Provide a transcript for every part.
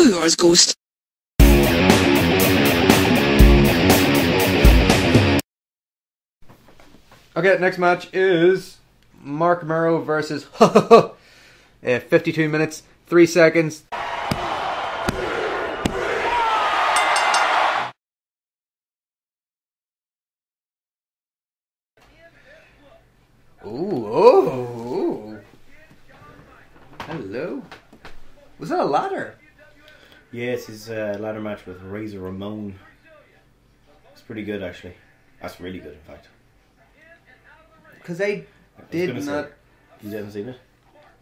yours, Ghost. Okay, next match is Marc Mero versus 52 minutes, 3 seconds. Ooh. Hello. Was that a ladder? Yeah, it's his ladder match with Razor Ramon. It's pretty good, actually. That's really good, in fact. Because I did not... Say, you haven't seen it?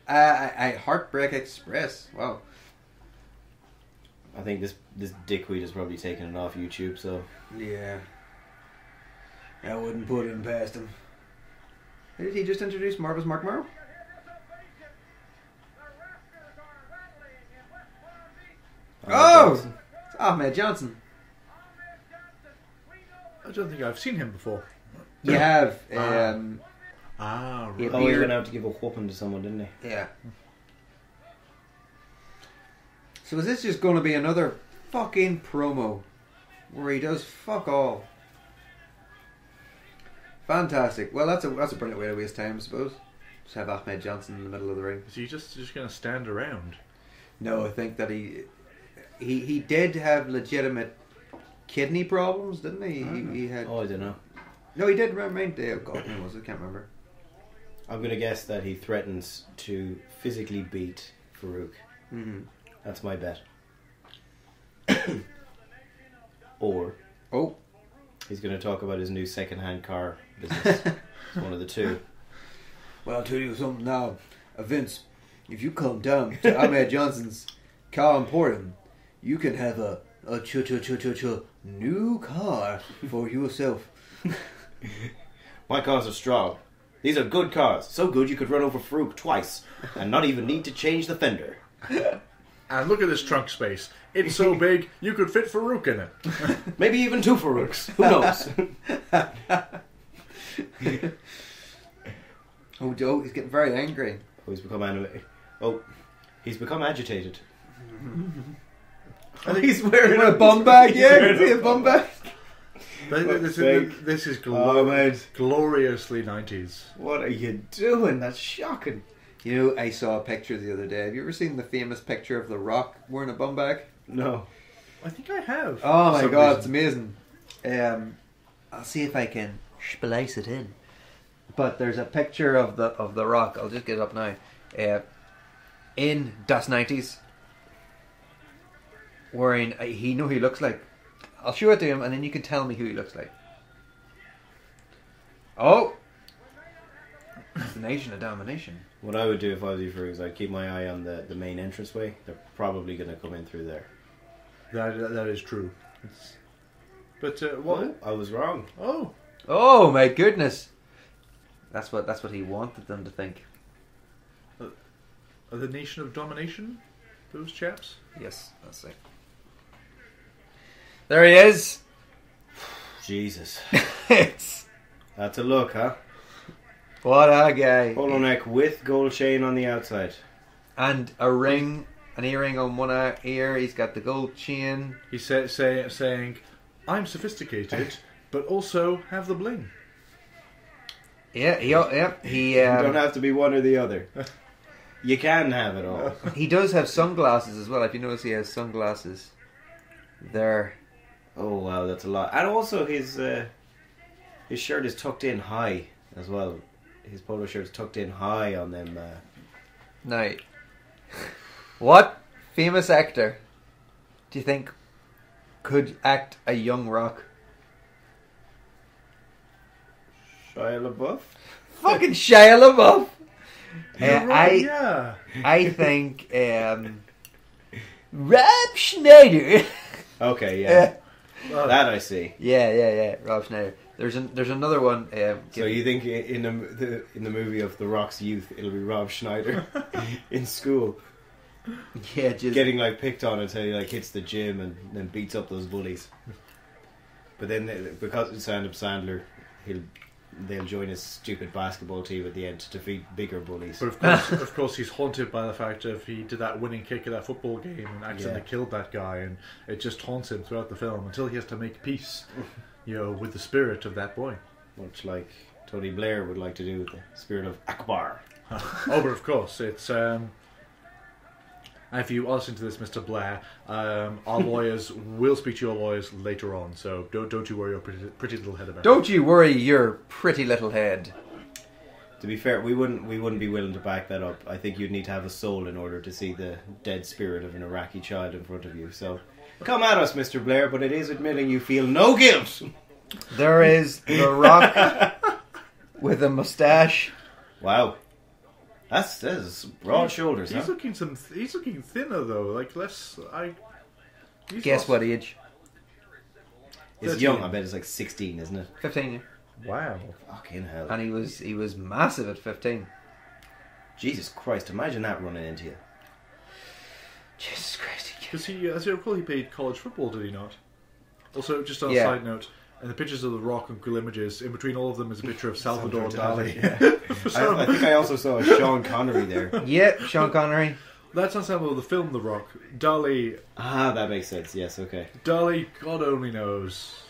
I Heartbreak Express. Wow. I think this dickweed has probably taken it off YouTube, so... Yeah. I wouldn't put him past him. Did he just introduce Marvel's Marc Mero? Oh! It's Ahmed Johnson. I don't think I've seen him before. You have. Right. He went out to give a whooping to someone, didn't he? Yeah. So is this just going to be another fucking promo where he does fuck all? Fantastic. Well, that's a brilliant way to waste time, I suppose. Just have Ahmed Johnson in the middle of the ring. Is he just going to stand around? No, I think that he did have legitimate kidney problems, didn't he? He had. Oh, I don't know. No, he did. Remain. Oh God, when was it? I can't remember. I'm going to guess that he threatens to physically beat Farouk. Mm-hmm. That's my bet. Or he's going to talk about his new second-hand car business. It's one of the two. Well, I'll tell you something now, Vince. If you come down to Ahmed Johnson's car importing, you can have a new car for yourself. My cars are strong. These are good cars. So good you could run over Farouk twice and not even need to change the fender. And look at this trunk space. It's so big, you could fit Farouk in it. Maybe even two Farouks. Who knows? Oh, Joe, he's getting very angry. Oh, he's become animated. Oh, he's become agitated. He's wearing a bum bag, yeah? Is he a bum bag? This is gloriously 90s. What are you doing? That's shocking. You know, I saw a picture the other day. Have you ever seen the famous picture of The Rock wearing a bum bag? No. I think I have. Oh my God, it's amazing. I'll see if I can splice it in. But there's a picture of the Rock. I'll just get it up now. In Das 90s, wearing. He know who he looks like. I'll show it to him, and then you can tell me who he looks like. Oh, it's the Nation of Domination. What I would do if I was you, Farouk, is I'd keep my eye on the main entranceway. They're probably going to come in through there. That is true. But what? Oh, I was wrong. Oh my goodness! That's what he wanted them to think. Are the Nation of Domination those chaps? Yes, that's it. There he is. Jesus. It's That's a look, huh? what a guy. Polo neck with gold chain on the outside. And a ring, an earring on one ear. He's got the gold chain. He's saying, I'm sophisticated, but also have the bling. Yeah, he You don't have to be one or the other. You can have it all. he does have sunglasses as well. If you notice, he has sunglasses there. Oh wow, that's a lot. And also his shirt is tucked in high as well. His polo shirt's tucked in high on them. Now, what famous actor do you think could act a young Rock? Shia LaBeouf? Fucking Shia LaBeouf. You're right, yeah. I think Rob Schneider. Okay, yeah. That I see. Yeah. Rob Schneider. There's another one. So you think in the movie of The Rock's youth, it'll be Rob Schneider in school, just getting like picked on until he like hits the gym and then beats up those bullies. But then because it's Adam Sandler, he'll they'll join his stupid basketball team at the end to defeat bigger bullies. But of course, he's haunted by the fact of he did that winning kick at that football game and accidentally killed that guy, and it just haunts him throughout the film until he has to make peace, with the spirit of that boy. Much like Tony Blair would like to do with the spirit of Akbar. But of course, it's if you are listening to this, Mr. Blair, our lawyers will speak to your lawyers later on, so don't you worry your pretty little head about it. Don't you worry your pretty little head. To be fair, we wouldn't be willing to back that up. I think you'd need to have a soul in order to see the dead spirit of an Iraqi child in front of you. So, come at us, Mr. Blair, but it is admitting you feel no guilt. There is The Rock with a moustache. Wow. That's broad shoulders, He's huh? looking thinner though. Like Guess what age? He's young. I bet it's like 16, isn't it? 15. Yeah. Wow. Fucking hell. And he was massive at 15. Jesus Christ! Imagine that running into you. Jesus Christ! Because as I recall, he played college football, did he not? Also, just on a Yeah. side note, in the pictures of The Rock and Google Images, in between all of them is a picture of Salvador Dali. I think I also saw a Sean Connery there. Yep, Sean Connery. That's ensemble of the film The Rock. Dali, That makes sense. Yes, okay. God only knows.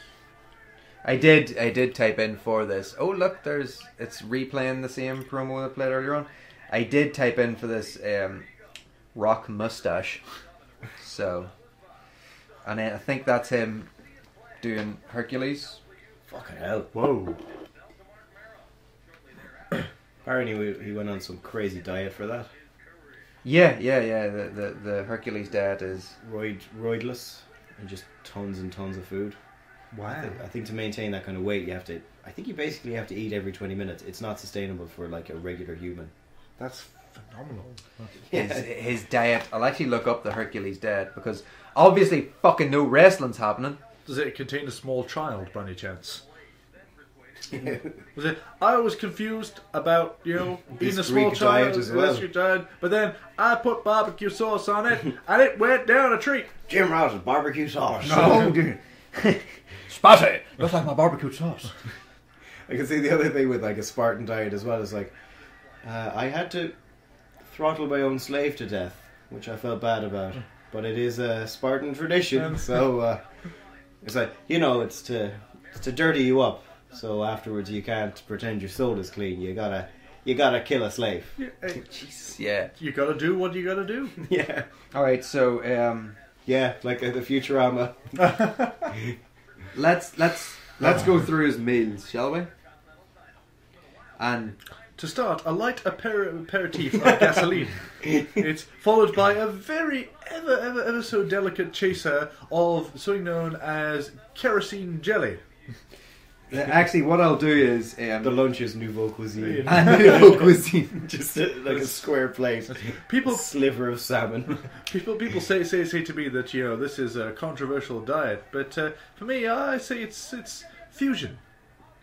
I did type in for this. Oh look, it's replaying the same promo I played earlier on. I did type in for this Rock mustache. So, and I think that's him doing Hercules. Fucking hell. Whoa. Apparently he went on some crazy diet for that. Yeah. The Hercules diet is Roidless and just tons and tons of food. Wow. I think to maintain that kind of weight, I think you basically have to eat every 20 minutes. It's not sustainable for like a regular human. That's phenomenal. his diet. I'll actually look up the Hercules diet because obviously fucking no wrestling's happening. Does it contain a small child by any chance? Was it? I was confused about eating a small Greek child diet as well. diet, but then I put barbecue sauce on it and it went down a treat. Jim Ross's barbecue sauce. No, dude. Spotty. Looks like my barbecue sauce. I can see the other thing with like a Spartan diet as well is like I had to throttle my own slave to death, which I felt bad about. But it is a Spartan tradition, so it's like it's to dirty you up. So afterwards, you can't pretend your soul is clean. You gotta kill a slave. Jesus, yeah. You gotta do what you gotta do. Yeah. All right, so Yeah, like the Futurama. let's go through his meals, shall we? And To start, a light aperitif of gasoline. It's followed by a very ever so delicate chaser of something known as kerosene jelly. actually, what I'll do is The lunch is nouveau cuisine. nouveau cuisine. Just like a square plate. People Sliver of salmon. People say to me that this is a controversial diet, but for me, I say it's fusion.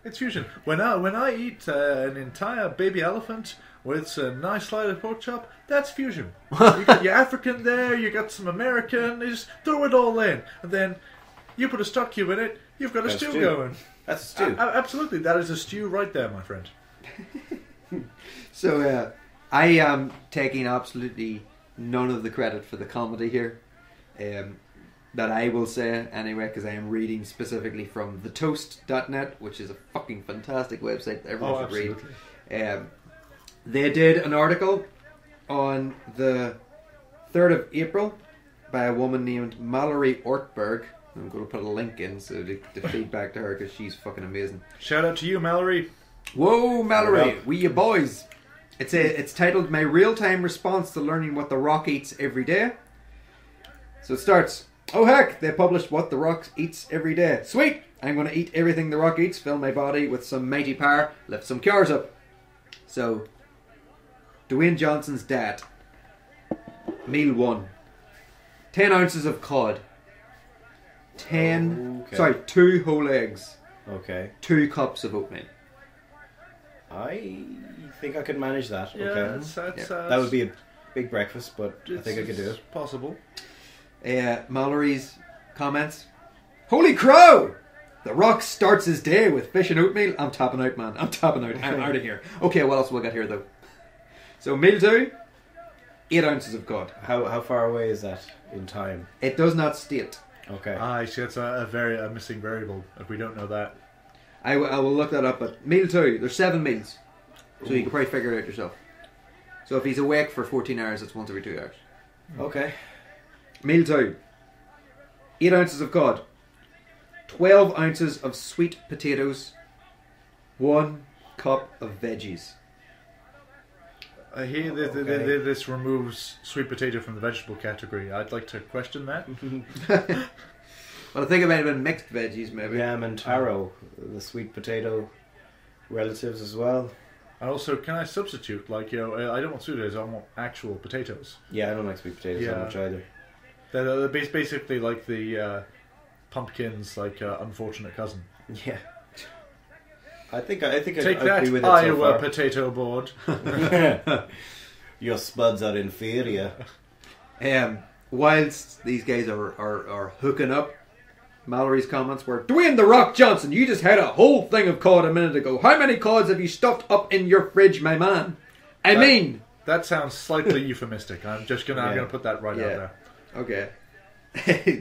It's fusion. When I eat an entire baby elephant with a nice slice of pork chop, that's fusion. You got your African there, you got some American. You just throw it all in, and then you put a stock cube in it. You've got a stew going. That's a stew. Absolutely, that is a stew right there, my friend. So I am taking absolutely none of the credit for the comedy here. That I will say anyway, because I am reading specifically from thetoast.net, which is a fucking fantastic website that everyone should read. They did an article on the 3rd of April by a woman named Mallory Ortberg. I'm going to put a link in so to feed back to her because she's fucking amazing. Shout out to you, Mallory. Whoa, Mallory, we you boys. It's titled "My Real-Time Response to Learning What the Rock Eats Every Day." So it starts. Oh heck, they published what The Rock eats every day. Sweet! I'm going to eat everything The Rock eats, fill my body with some mighty power, lift some cars up. So, Dwayne Johnson's dad. Meal 1. 10 ounces of cod. 2 whole eggs. Okay. 2 cups of oatmeal. I think I could manage that. Yeah, Okay. That would be a big breakfast, but I think I could do it. Possible. Mallory's comments. Holy crow! The Rock starts his day with fish and oatmeal. I'm tapping out, man. I'm tapping out. I'm out of here. Okay, what else will we get here, though? So, meal 2, 8 ounces of cod. How far away is that in time? It does not state. Okay. See, that's a missing variable if we don't know that. I will look that up, but meal 2, there's 7 meals. So you can probably figure it out yourself. So if he's awake for 14 hours, it's once every 2 hours. Okay. Meal 2, 8 ounces of cod, 12 ounces of sweet potatoes, 1 cup of veggies. I hear that this removes sweet potato from the vegetable category. I'd like to question that. Well, I think it might have been mixed veggies, maybe. Yam and taro, the sweet potato relatives as well. And also, can I substitute? Like, I don't want sweet potatoes, I want actual potatoes. Yeah, I don't like sweet potatoes that much either. They're basically like the pumpkin's unfortunate cousin. Yeah. I think Take I that, agree with it Iowa so potato board. Your spuds are inferior. Whilst these guys are hooking up, Mallory's comments were, Dwayne "The Rock" Johnson, you just had a whole thing of cod a minute ago. How many cods have you stuffed up in your fridge, my man? That sounds slightly euphemistic. I'm gonna put that right out there. Okay.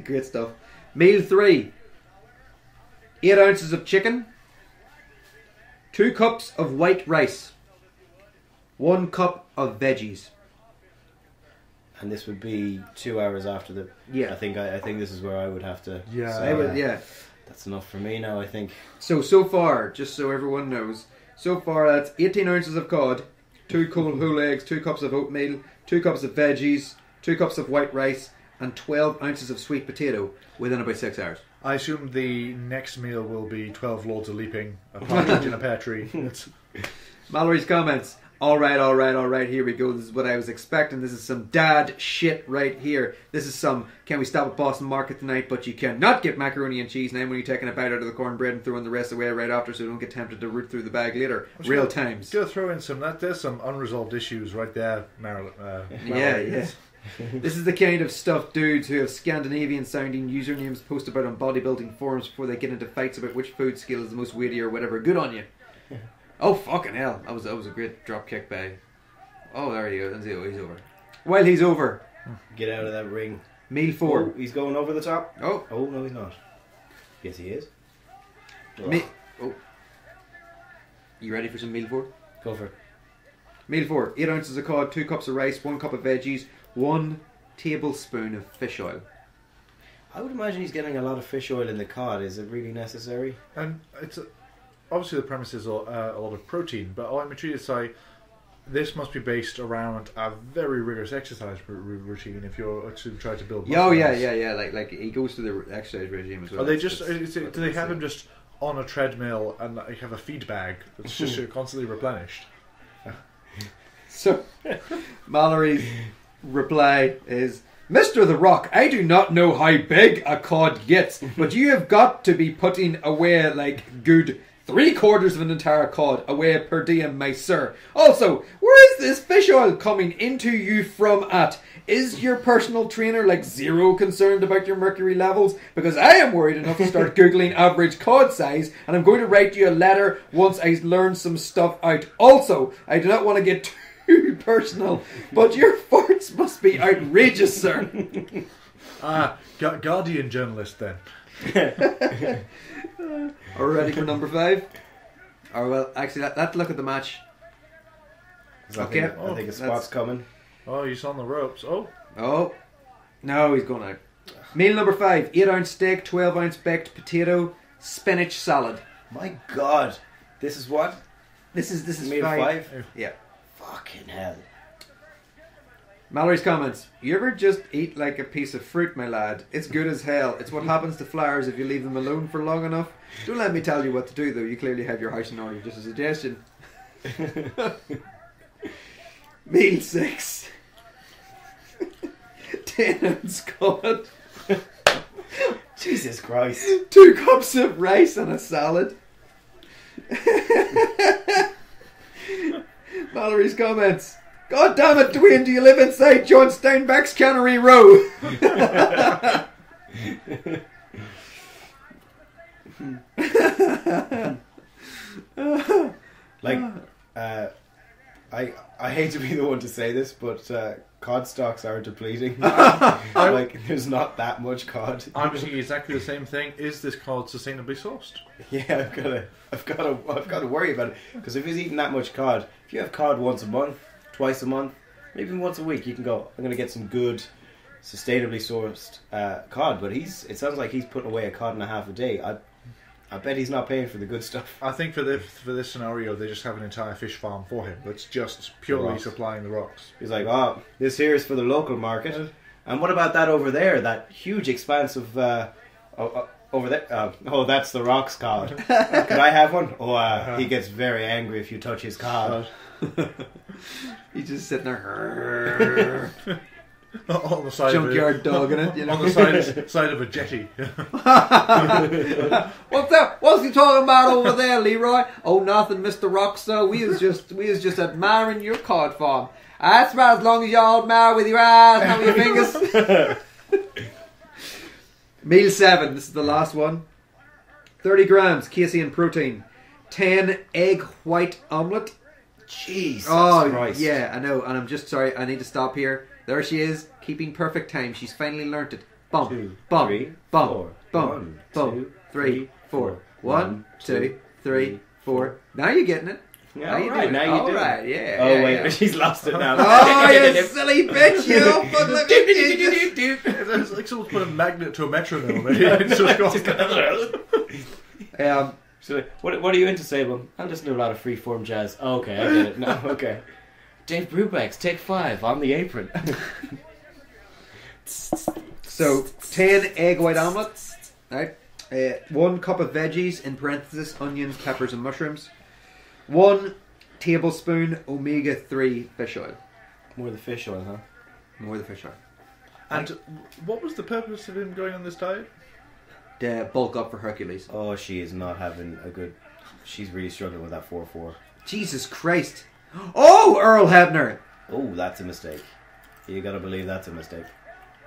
Great stuff. Meal 3, 8 ounces of chicken, 2 cups of white rice, 1 cup of veggies. And this would be 2 hours after the. Yeah. I think this is where I would have to. Yeah. Say, that's enough for me now. I think. So far, just so everyone knows, so far that's 18 ounces of cod, 2 whole eggs, 2 cups of oatmeal, 2 cups of veggies, 2 cups of white rice, and 12 ounces of sweet potato within about 6 hours. I assume the next meal will be 12 Lords of Leaping, a partridge in a pear tree. Mallory's comments. Alright, here we go. This is what I was expecting. This is some dad shit right here. This is some, can we stop at Boston Market tonight, but you cannot get macaroni and cheese now when you're taking a bite out of the cornbread and throwing the rest away right after so you don't get tempted to root through the bag later. Real times. Go throw in there's some unresolved issues right there, Mero. Yeah. This is the kind of stuff dudes who have Scandinavian sounding usernames post about on bodybuilding forums before they get into fights about which food skill is the most weighty or whatever. Good on you. Oh fucking hell! That was a great drop kick by. Oh, there you go. He's over. While he's over, Get out of that ring. meal 4. Oh, he's going over the top. Oh No, he's not. Yes, he is. Oh. You ready for some meal 4? Go for it. Meal 4. 8 ounces of cod, 2 cups of rice, 1 cup of veggies, 1 tablespoon of fish oil. I would imagine he's getting a lot of fish oil in the cod. Is it really necessary? And it's obviously the premise is a lot of protein, but I'm intrigued to say this must be based around a very rigorous exercise routine if you're to try to build muscle. Oh yeah. Like he goes through the exercise regime as well. Are they just? Do they have him just on a treadmill and have a feed bag that's just constantly replenished? So, Mallory's reply is, Mr. The Rock, I do not know how big a cod gets, but you have got to be putting away like good 3/4 of an entire cod away per diem, my sir. Also, where is this fish oil coming into you from at? Is your personal trainer like zero concerned about your mercury levels? Because I am worried enough to start Googling average cod size, and I'm going to write you a letter once I learn some stuff out. Also, I do not want to get too personal, but your farts must be outrageous, sir. Guardian journalist then. Are we ready for number 5? Or well, actually, let's look at the match. I think a spot's coming. Oh, he's on the ropes. Oh, no, he's going out. Meal number 5: 8-ounce steak, 12-ounce baked potato, spinach salad. My God, this is what? This is meal 5. Yeah. Fucking hell. Mallory's comments. You ever just eat like a piece of fruit, my lad? It's good as hell. It's what happens to flowers if you leave them alone for long enough. Don't let me tell you what to do, though. You clearly have your house in order. Just a suggestion. Meal 6. 10-ounce cod. Jesus Christ. 2 cups of rice and a salad. Mallory's comments. God damn it, Dwayne, do you live inside John Steinbeck's Cannery Row? hate to be the one to say this, but cod stocks are depleting. Like, there's not that much cod. I'm thinking exactly the same thing. Is this cod sustainably sourced? Yeah, I've got to worry about it, because if he's eating that much cod, if you have cod once a month, twice a month, maybe even once a week, you can go, I'm going to get some good, sustainably sourced cod. But it sounds like he's putting away a cod and a half a day. I bet he's not paying for the good stuff. I think for this scenario, they just have an entire fish farm for him that's just purely supplying the rocks. He's like, oh, this here is for the local market. And what about that over there? That huge expanse of over there? Oh, that's the rocks cod. Can I have one? Oh, he gets very angry if you touch his cod. He's just sitting there. On the side Junkyard dogging it, you know. On the side of a jetty. What's that? What's he talking about over there, Leroy? Oh, nothing, Mr. Rockstar. We was just admiring your cod farm. That's about as long as y'all admire with your eyes, not with your fingers. Meal 7. This is the last one. 30 grams casein protein. 10 egg white omelette. Jesus Christ. Yeah, I know. And I'm just sorry. I need to stop here. There she is, keeping perfect time. She's finally learnt it. Bum, 2, bum, 3, bum, 4. bum, 1, bum, 2, 3, 4. 1, 2, 3, 4. Now you're getting it. Yeah, Now you do it. now you do. Alright, yeah. Oh, yeah, wait, yeah. she's lost it now. Oh, you silly bitch, you fucking It's like someone's put a magnet to a metronome. It's just gone. So, what are you into, Sable? I'm listening to a lot of freeform jazz. Oh, okay, I get it. No, okay. Dave Brubeck's Take 5 on the apron. So, 10 egg white omelettes. Right. 1 cup of veggies, in parenthesis, onions, peppers and mushrooms. 1 tablespoon omega-3 fish oil. More the fish oil, huh? More the fish oil. And what was the purpose of him going on this diet? To bulk up for Hercules. Oh, she is not having a good... She's really struggling with that 4-4. Jesus Christ. Oh, Earl Hebner. Oh, that's a mistake. You gotta believe that's a mistake.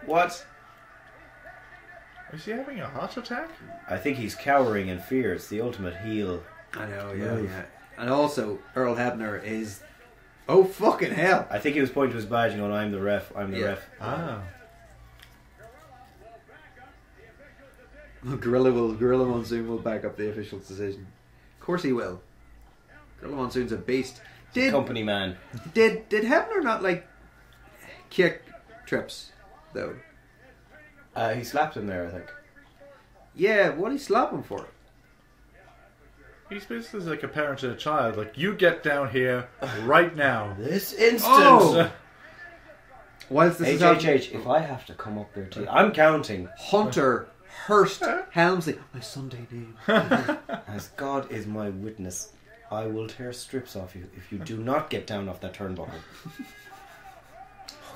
What? Is he having a heart attack? I think he's cowering in fear. It's the ultimate heel. I know, yeah. And also, Earl Hebner is... Oh, fucking hell. I think he was pointing to his badge and going, I'm the ref, I'm the ref. Ah. Gorilla Monsoon will back up the official decision. Of course he will. Gorilla Monsoon's a beast. Company man. Did Hebner not, like, kick Trips, though? He slapped him there, I think. Yeah, what did he slap him for? He's basically like a parent and a child. Like, you get down here right now. This instant! Oh! Whilst this HHH, if I have to come up there too. I'm counting. Hunter Hurst Helmsley. My Sunday name. As God is my witness, I will tear strips off you if you do not get down off that turnbuckle.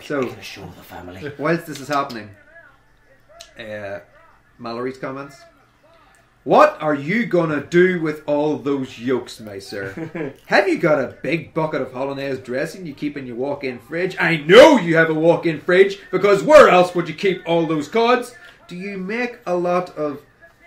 So, You're gonna show the family. whilst this is happening, Mallory's comments. What are you gonna do with all those yolks, my sir? Have you got a big bucket of Hollandaise dressing you keep in your walk-in fridge? I know you have a walk-in fridge, because where else would you keep all those cods? Do you make a lot of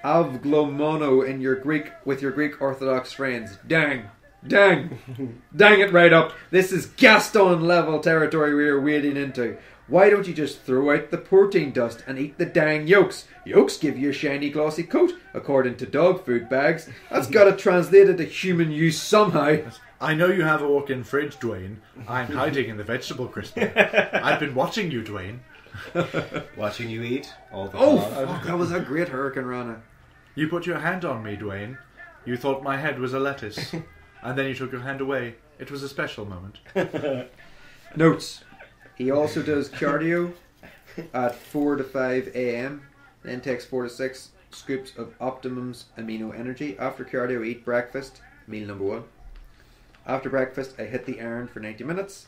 avglomono in your with your Greek Orthodox friends? Dang it right up. This is Gaston level territory we are wading into. Why don't you just throw out the protein dust and eat the dang yolks? Yolks give you a shiny glossy coat, according to dog food bags. That's got to translate into human use somehow. I know you have a walk-in fridge, Dwayne. I'm hiding in the vegetable crisper. I've been watching you, Dwayne. Watching you eat all the Oh, time. fuck, that was a great Hurricane Rana. You put your hand on me, Dwayne. You thought my head was a lettuce. And then you took your hand away. It was a special moment. Notes. He also does cardio at 4 to 5 a.m. Then takes 4 to 6 scoops of Optimum's amino energy. After cardio, eat breakfast, meal number 1. After breakfast, I hit the iron for 90 minutes.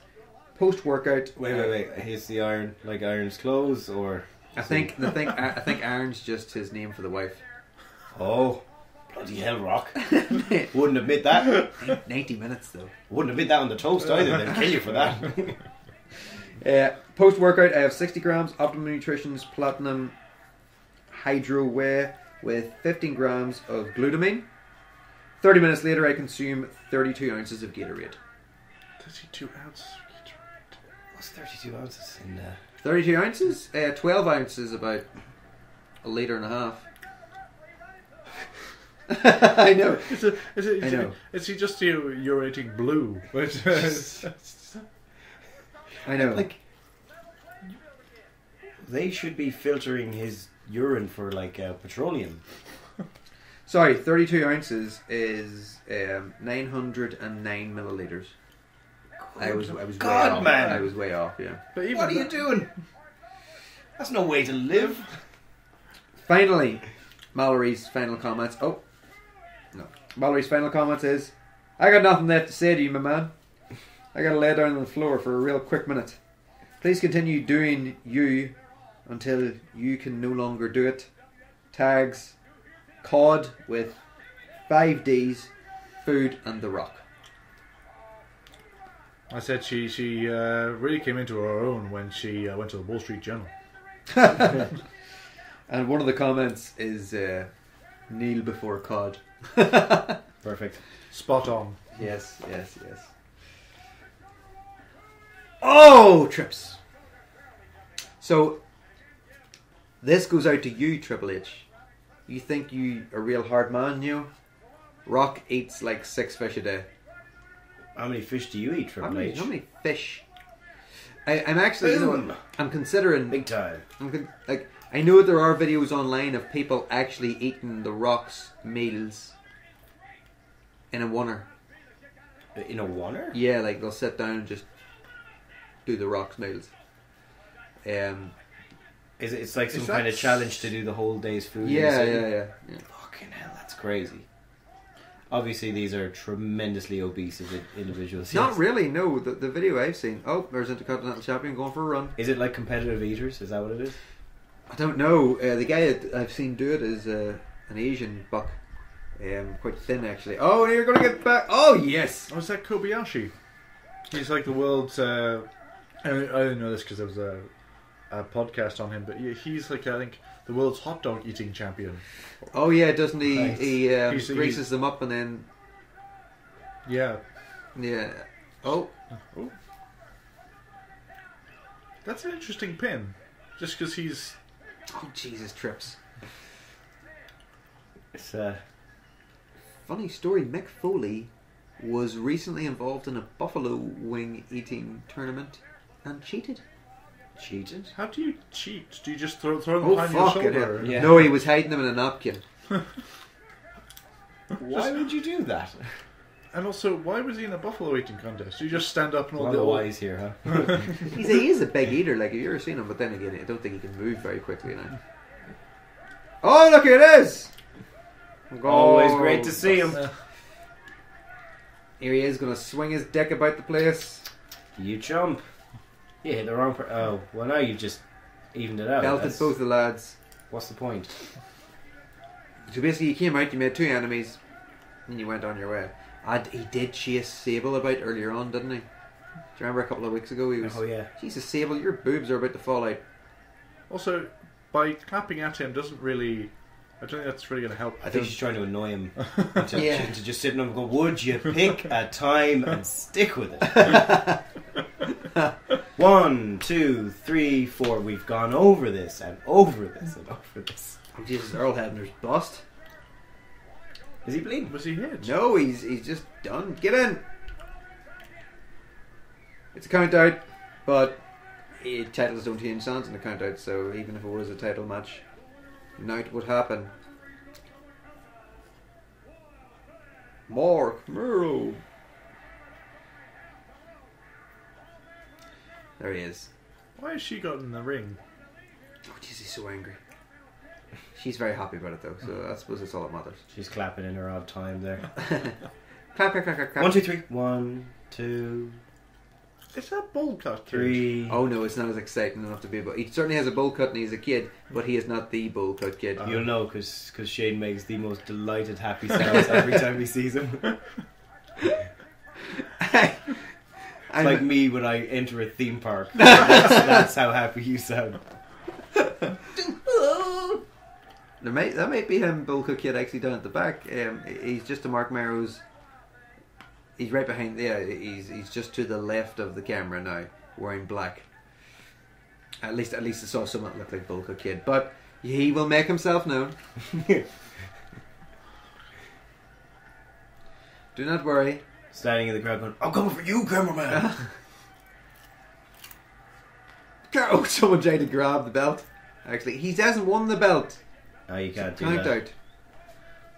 Post-workout... Wait. He's the iron, like iron's clothes, or... I think iron's just his name for the wife. Oh, bloody hell, Rock. Wouldn't admit that. 90 minutes, though. Wouldn't admit that on the toast either. They'd kill you for that. Post-workout, I have 60 grams Optimum Nutrition's Platinum Hydro Whey with 15 grams of glutamine. 30 minutes later, I consume 32 ounces of Gatorade. 32 ounces of What's 32 ounces in 32 ounces? 12 ounces, about a litre and a half. I know. I know. Is he just urinating blue? I know. Like, they should be filtering his urine for like petroleum. Sorry, 32 ounces is 909 millilitres. I was way God, off. man. I was way off, yeah. But even What are you doing? That's no way to live. Finally, Mallory's final comments. Oh, no. Mallory's final comments is, I got nothing left to say to you, my man. I gotta lay down on the floor for a real quick minute. Please continue doing you until you can no longer do it. Tags, cod with 5 Ds, food and the rock. I said she really came into her own when she went to the Wall Street Journal. And one of the comments is kneel before cod. Perfect. Spot on. Yes. Oh, Trips. So, this goes out to you, Triple H. You think you a real hard man, you? Rock eats like 6 fish a day. How many fish do you eat, Triple H? How many fish? I'm actually, I'm considering... Big time. I know there are videos online of people actually eating the Rock's meals in a oneer. In a oneer? Yeah, like they'll sit down and just do the Rock's meals. It's like some kind of challenge to do the whole day's food? Yeah. Fucking hell, that's crazy. Obviously, these are tremendously obese individuals. Not really, no. The video I've seen. Oh, there's Intercontinental Champion going for a run. Is it like competitive eaters? Is that what it is? I don't know. The guy I've seen do it is an Asian buck. Quite thin, actually. Oh, and you're going to get back. Oh, yes. Oh, is that Kobayashi? He's like the world's... I didn't know this because there was a podcast on him, but he's like, I think, the world's hot dog eating champion. Oh, yeah, doesn't he? Nice. He greases them up and then... Yeah. Yeah. Oh. That's an interesting pin. Just because he's... Oh, Jesus, Trips. It's Funny story, Mick Foley was recently involved in a buffalo wing eating tournament and cheated. Cheated? How do you cheat? Do you just throw them Oh, behind your fuck shoulder? it. Yeah. No, he was hiding them in a napkin. Why would you do that? And also, why was he in a buffalo eating contest? You just stand up and all One the of the wise here, huh? He is a big eater, like, have you ever seen him? But then again, I don't think he can move very quickly now. Oh, look, here it is! Always great to see him. Here he is, going to swing his dick about the place. You chump. You hit the wrong oh, well now you've just evened it out. Belted both the lads. What's the point? So basically you came out, you made 2 enemies, and you went on your way. He did chase Sable about earlier on, didn't he? Do you remember a couple of weeks ago he was... Oh yeah. Jesus, Sable, your boobs are about to fall out. Also, by clapping at him doesn't really... I don't think that's really going to help. I think she's trying to annoy him to just sit and go, would you pick a time and stick with it? 1, 2, 3, 4. We've gone over this and over this and over this. Oh, Jesus, Earl Hebner's bust. Is he bleeding? Was he hit? No, he's just done. Get in! It's a count out, but titles don't change hands in the count out, so even if it was a title match, now it would happen. Marc, Mero. There he is. Why has she got in the ring? Oh, jeez, he's so angry. She's very happy about it, though, so I suppose that's all that matters. She's clapping in her odd time there. Clap, clap, clap, clap, clap. 1, 2, 3. 1, 2, Is that bowl cut? 3. Oh no, it's not as exciting enough to be, but he certainly has a bowl cut and he's a kid, but he is not the bowl cut kid. You'll know because Shane makes the most delighted happy sounds every time he sees him. It's like me when I enter a theme park. That's how happy you sound. That might be him, bowl cut kid, actually down at the back. He's just to Marc Mero's. He's right behind. Yeah, he's just to the left of the camera now. wearing black. At least I saw someone that looked like Volko Kid. But he will make himself known. Do not worry. Standing in the crowd going, I'm coming for you, cameraman! Oh, someone tried to grab the belt. Actually, he hasn't won the belt. No, you can't do Count that. out.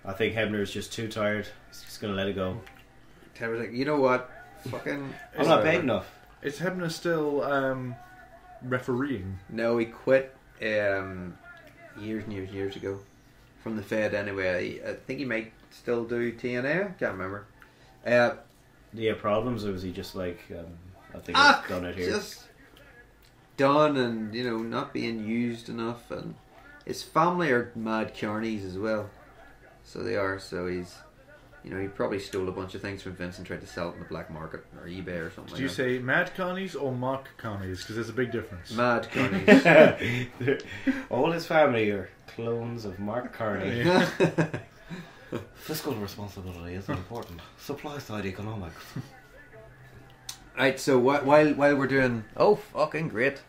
I think Hebner is just too tired. He's just going to let it go. Terry's like, you know what? Fucking... I'm not paid enough. Is Hebner still refereeing? No, he quit years and years ago. From the Fed anyway. I think he might still do TNA. Can't remember. Do you have problems, or was he just like, I think I've done it here? Just done, and not being used enough, and his family are mad carnies as well. So they are. So he's, he probably stole a bunch of things from Vince and tried to sell it in the black market or eBay or something. Did you say Mad Carnies or Marc Carnies? Because there's a big difference. Mad carnies. All his family are clones of Marc Carney. Fiscal responsibility is important. Supply side economics. Right, so while we're doing, fucking great.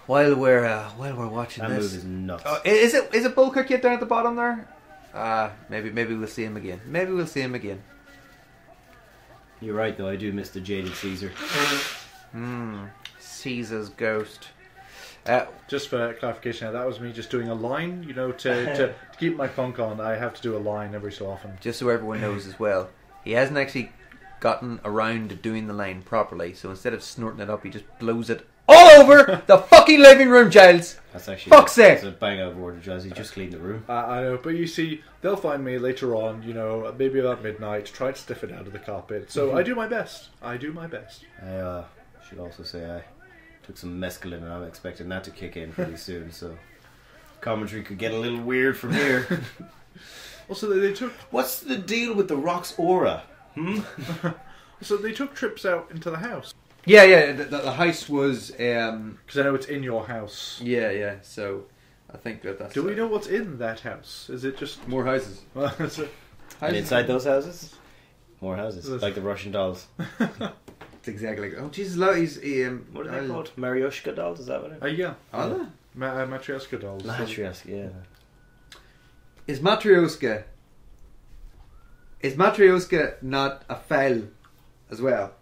While we're watching That this, move is nuts. is it Bulker Kid down at the bottom there? Maybe we'll see him again. Maybe we'll see him again. You're right, though. I do miss the jaded Caesar. Caesar's ghost. Just for clarification, that was me just doing a line. To keep my funk on, I have to do a line every so often. Just so everyone knows as well, he hasn't actually gotten around to doing the line properly. So instead of snorting it up, he just blows it all over the fucking living room, Giles. That's actually fuck's sake. It's a bang out of order, Giles. He just cleaned the room. I know, but you see, they'll find me later on, maybe about midnight, try to stiff it out of the carpet. So I do my best. I Should also say I took some mescaline, and I'm expecting that to kick in pretty soon. So commentary could get a little weird from here. Also, they took... What's the deal with the Rock's aura? So they took trips out into the house. Yeah. The house was. Because I know it's in your house. Yeah. So I think that's. Do we know what's in that house? Is it just more houses? And inside those houses, more houses, like the Russian dolls. It's exactly like. Oh Jesus, What are they called? Marioshka dolls? Is that what it is? Yeah. Are they? Matryoshka dolls. Matryoshka, yeah. Is Matryoshka not a file as well?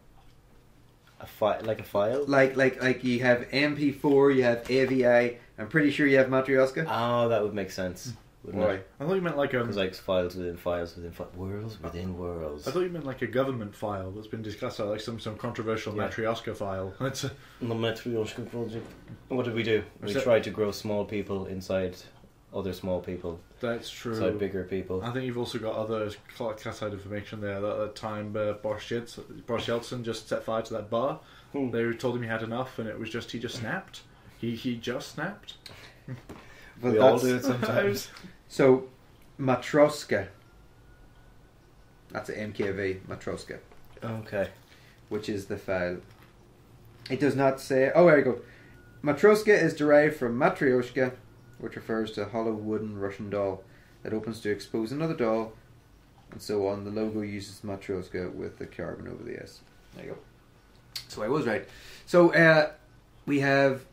Like a file? Like you have MP4, you have AVI. I'm pretty sure you have Matryoshka. Oh, that would make sense. Why? I thought you meant like Because like files within files within worlds within worlds. I thought you meant like a government file that's been discussed, like some controversial Matryoshka file. It's The Matryoshka project. What did we do? We that- tried to grow small people inside other small people. That's true. Inside bigger people. I think you've also got other classified information there. That at the time Boris Yeltsin just set fire to that bar. They told him he had enough, and he just snapped. He just snapped. Well, we all do it sometimes. So, Matroska. That's an MKV, Matroska. Okay. Which is the file. It does not say... Oh, there you go. Matroska is derived from Matryoshka, which refers to a hollow wooden Russian doll that opens to expose another doll, and so on. The logo uses Matryoshka with the carbon over the S. There you go. So I was right. So, we have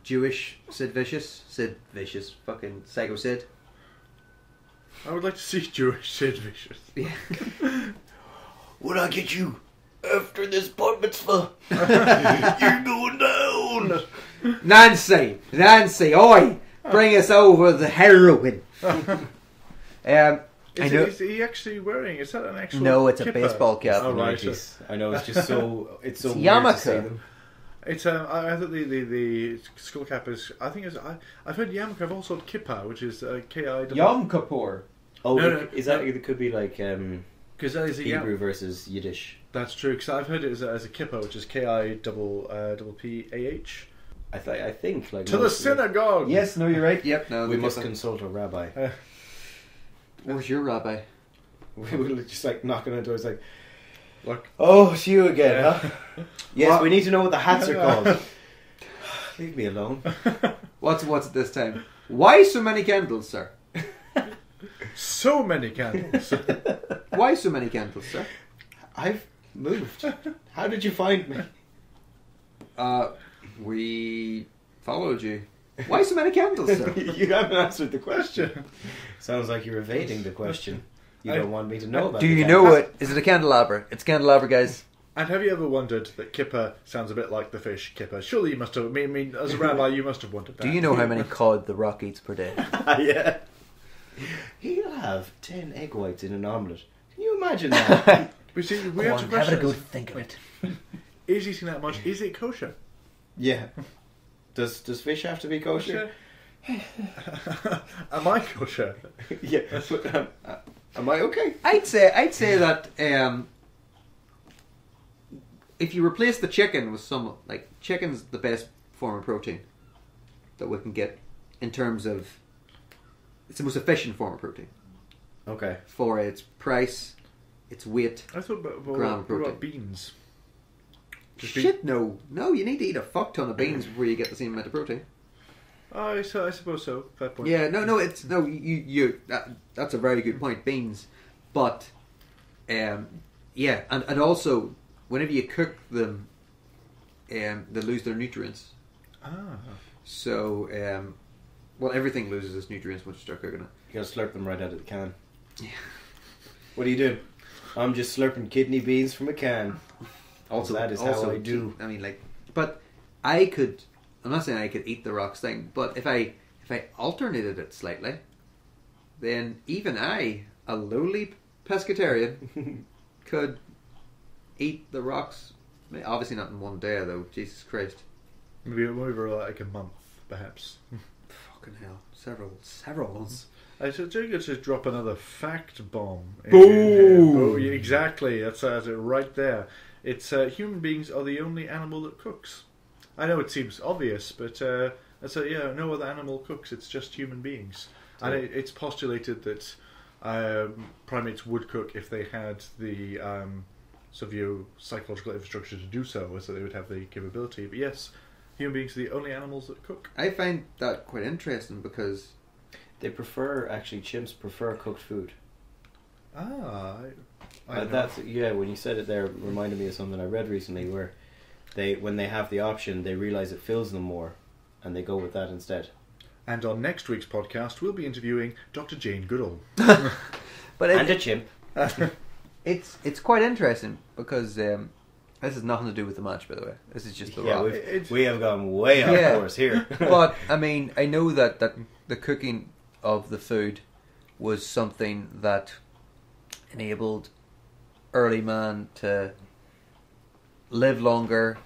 Jewish Sid Vicious. Fucking Psycho Sid. I would like to see Jewish Sid Vicious. Yeah. Would I get you after this bar mitzvah? You're going down. Nancy, oi! Bring us over the heroin. Is he actually wearing? Is that an actual? No, it's a kippah? baseball cap. Oh right. I know, it's just so it's so It's weird yarmulke. to see them. It's I thought the skull cap is. I think it's. I've heard yarmulke. I've also heard kippah, which is K-I. Yom Kippur. Oh, No, is that it? Could be like Because that is a Hebrew versus Yiddish. That's true. Because I've heard it as a kippah, which is K-I-double-P-A-H. I think like To the synagogue. Yes, no, you're right. Yep, no. we must consult a rabbi. Where's your rabbi? We were just like knocking on doors, like, Look. oh, it's you again, huh? Yes, What? we need to know what the hats are called. Leave me alone. What's it this time? Why so many candles, sir? So many candles. Why so many candles, sir? I've moved. How did you find me? We followed you. Why so many candles, sir? You haven't answered the question. Sounds like you're evading the question. You don't want me to know about it. Do you know it? Is it a candelabra? It's a candelabra, guys. And have you ever wondered that kipper sounds a bit like the fish kipper? Surely you must have. I mean, as a rabbi, you must have wondered that. Do you know how many cod the Rock eats per day? Yeah. He'll have 10 egg whites in an omelette. Can you imagine that? We see. We Go have on, to have question a good this. think of it. Is eating that much? Is it kosher? Yeah. Does fish have to be kosher? Am I kosher? Yeah. Am I okay? I'd say that if you replace the chicken with some, like, chicken's the best form of protein that we can get in terms of, it's the most efficient form of protein Okay. for its price, its weight. I thought about, Gram what protein. about beans. Shit, no, you need to eat a fuck ton of beans before you get the same amount of protein. I suppose so. Fair point. Yeah, that's a very good point. Beans, but yeah, and also whenever you cook them, they lose their nutrients. Ah. So, well, everything loses its nutrients once you start cooking it. You gotta slurp them right out of the can. Yeah. What do you do? I'm just slurping kidney beans from a can. Also, that is how I do. I mean, like, but I'm not saying I could eat the Rock's thing, but if I alternated it slightly, then even I, a lowly pescatarian, could eat the Rock's. I mean, obviously not in one day, though. Jesus Christ. Maybe over like a month, perhaps. Fucking hell. Several months. I should just drop another fact bomb. Boom! Oh, yeah, exactly. That's it right there. It's human beings are the only animal that cooks. I know it seems obvious, but no other animal cooks. It's just human beings. And it's postulated that primates would cook if they had the socio-psychological infrastructure to do so they would have the capability. But yes, human beings are the only animals that cook. I find that quite interesting because They prefer, actually, chimps prefer cooked food. Ah, That's when you said it there, it reminded me of something I read recently where when they have the option, they realise it fills them more, and they go with that instead. And on next week's podcast, we'll be interviewing Dr. Jane Goodall. but And a chimp. it's quite interesting because this has nothing to do with the match, by the way. This is just the Rock. We have gone way off course here. But I mean, I know that the cooking of the food was something that enabled early man to live longer,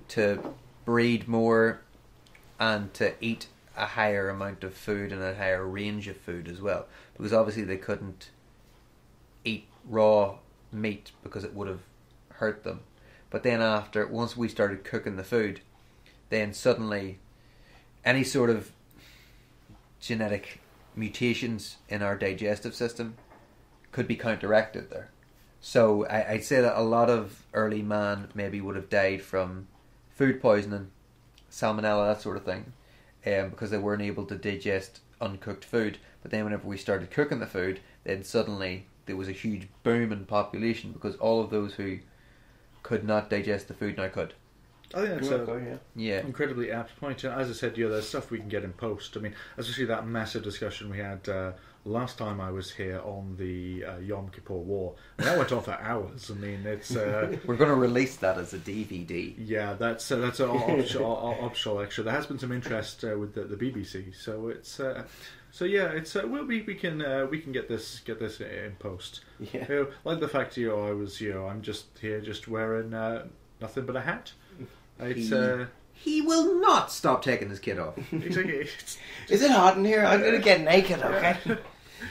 to breed more, and to eat a higher amount of food and a higher range of food as well. Because obviously they couldn't eat raw meat because it would have hurt them. But then once we started cooking the food, then suddenly any sort of genetic mutations in our digestive system could be counteracted there. So I'd say that a lot of early man maybe would have died from food poisoning, salmonella, that sort of thing, because they weren't able to digest uncooked food. But then whenever we started cooking the food, then suddenly there was a huge boom in population because all of those who could not digest the food now could. I think that's yeah. Incredibly apt point. And as I said, there's stuff we can get in post. I mean, especially that massive discussion we had last time I was here on the Yom Kippur War. And that went on for hours. I mean, it's... We're going to release that as a DVD. Yeah, that's an optional extra. There has been some interest with the BBC, so it's... we can get this in post. Yeah. Like the fact I'm just here just wearing nothing but a hat. He will not stop taking his kid off. Exactly. Is it hot in here? I'm going to get naked, okay?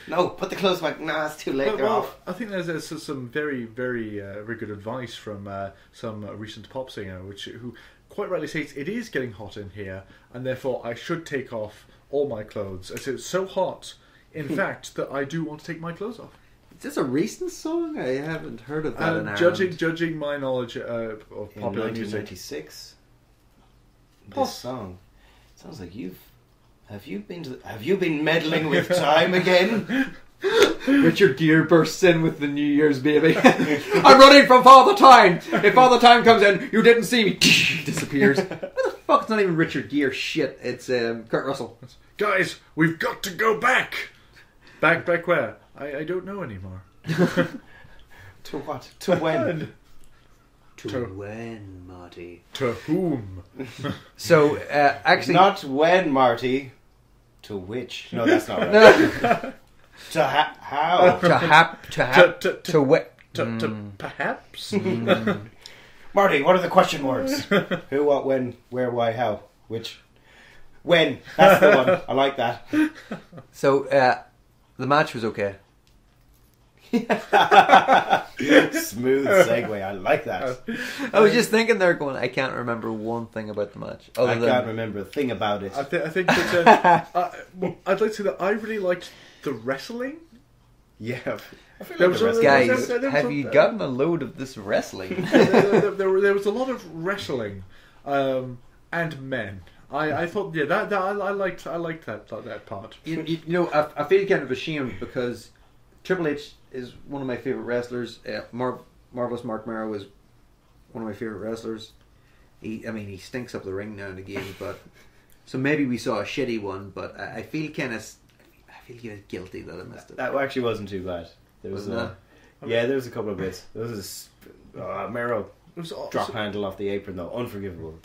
No, put the clothes back. Nah, it's too late. They're off. I think there's some very, very, very good advice from some recent pop singer, who quite rightly states it is getting hot in here, and therefore I should take off all my clothes. It's so hot, in fact, that I do want to take my clothes off. Is this a recent song? I haven't heard of that in Ireland. Judging my knowledge of popular music. 1996. This song sounds like have you been meddling with time again? Richard Gere bursts in with the New Year's baby. I'm running from Father Time. If Father Time comes in, you didn't see me. Disappears. What the fuck? It's not even Richard Gere. Shit. It's Kurt Russell. Guys, we've got to go back. Back where? I don't know anymore. To what? To when? To when, Marty? To whom? So, actually... Not when, Marty. To which? No, that's not right. To how? To perhaps? Marty, what are the question words? Who, what, when, where, why, how? Which? When. That's the one. I like that. So, the match was okay. Smooth segue. I like that. I was just thinking there going, I can't remember one thing about the match. I can't remember a thing about it. I think that, I'd like to say that I really liked the wrestling. Yeah. I feel There like was the Guys, wrestling- have you gotten a load of this wrestling? there was a lot of wrestling, and men. I thought, yeah, that I liked that part. you know, I feel kind of ashamed because Triple H is one of my favourite wrestlers. Marvelous Marc Mero is one of my favourite wrestlers. He stinks up the ring now and again, but so maybe we saw a shitty one. But I feel kind guilty that I missed it. That actually wasn't too bad. There was there was a couple of bits. There was Mero drop handle off the apron though, unforgivable.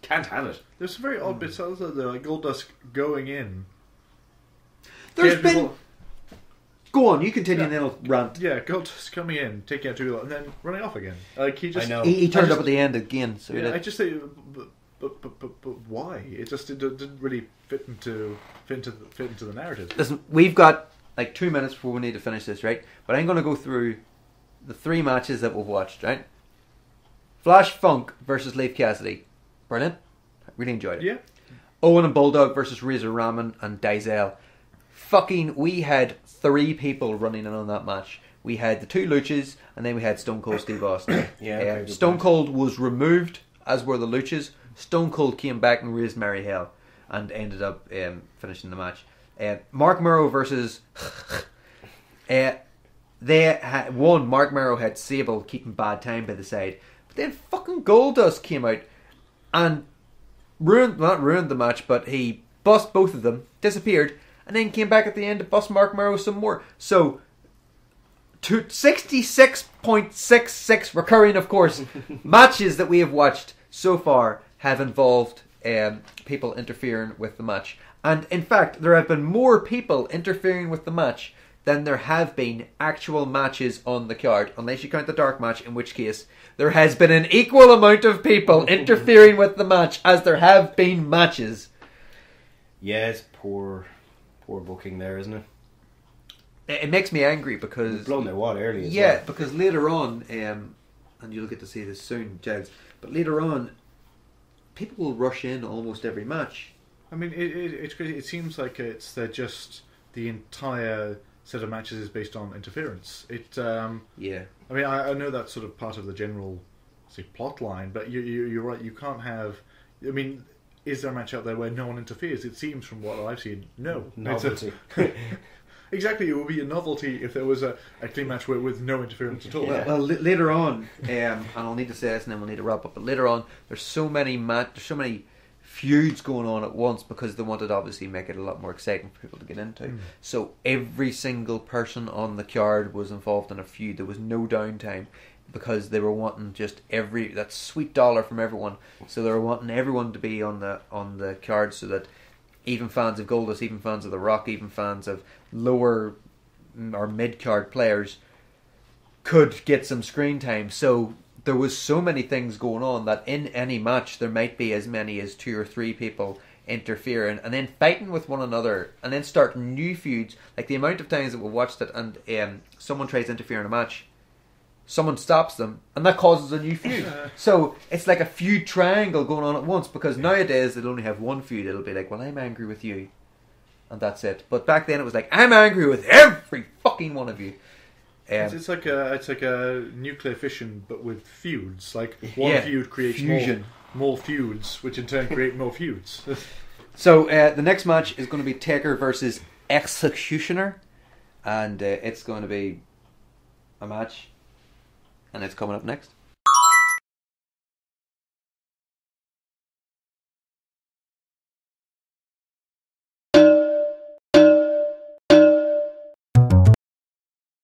Can't have it. There's some very odd bits also though, like Goldust going in. There's been. Go on, you continue and then I'll rant. Yeah, Goldust coming in, taking out 2 and then running off again. Like he just, I know. He turned up at the end again. So I just say, but why? It just didn't really fit into the narrative. Listen, we've got like 2 minutes before we need to finish this, right? But I'm going to go through the 3 matches that we've watched, right? Flash Funk versus Leif Cassidy. Brilliant. Really enjoyed it. Yeah. Owen and Bulldog versus Razor Ramon and Diesel. We had 3 people running in on that match. We had the 2 Luchas, and then we had Stone Cold Steve Austin. Yeah. Stone Cold was removed, as were the Luchas. Stone Cold came back and raised Merry Hell, and ended up finishing the match. Marc Mero versus... Marc Mero had Sable keeping Bad Time by the side. But then fucking Goldust came out and not ruined the match, but he bust both of them, disappeared, and then came back at the end to bust Marc Mero some more. So, 66.66 recurring, of course, matches that we have watched so far have involved people interfering with the match. And in fact, there have been more people interfering with the match than there have been actual matches on the card, unless you count the dark match, in which case there has been an equal amount of people interfering with the match as there have been matches. Yes, poor booking there, isn't it? It makes me angry because... They've blown their wad early as well. Yeah, because later on, and you'll get to see this soon, Giles, but later on, people will rush in almost every match. I mean, it's crazy. It seems like they're just the entire set of matches is based on interference. Yeah. I mean, I know that's sort of part of the general, plot line, but you're right. You can't have. I mean, is there a match out there where no one interferes? It seems from what I've seen, no. Novelty. Exactly, it would be a novelty if there was a clean match with no interference at all. Yeah. Well, later on, and I'll need to say this, and then we'll need to wrap up. But later on, there's so many feuds going on at once because they wanted to obviously make it a lot more exciting for people to get into. So every single person on the card was involved in a feud. There was no downtime because they were wanting just that sweet dollar from everyone. So they were wanting everyone to be on the card so that even fans of Goldust, even fans of The Rock, even fans of lower or mid card players could get some screen time. So there was so many things going on that in any match there might be as many as 2 or 3 people interfering and then fighting with one another and then starting new feuds. Like the amount of times that we've watched it and someone tries to interfere in a match, someone stops them and that causes a new feud. So it's like a feud triangle going on at once because nowadays they'll only have one feud. It'll be like, well, I'm angry with you and that's it. But back then it was like, I'm angry with every fucking one of you. It's like a nuclear fission, but with feuds. Like one feud creates more feuds, which in turn create more feuds. So the next match is going to be Taker versus Executioner, and it's going to be a match, and it's coming up next.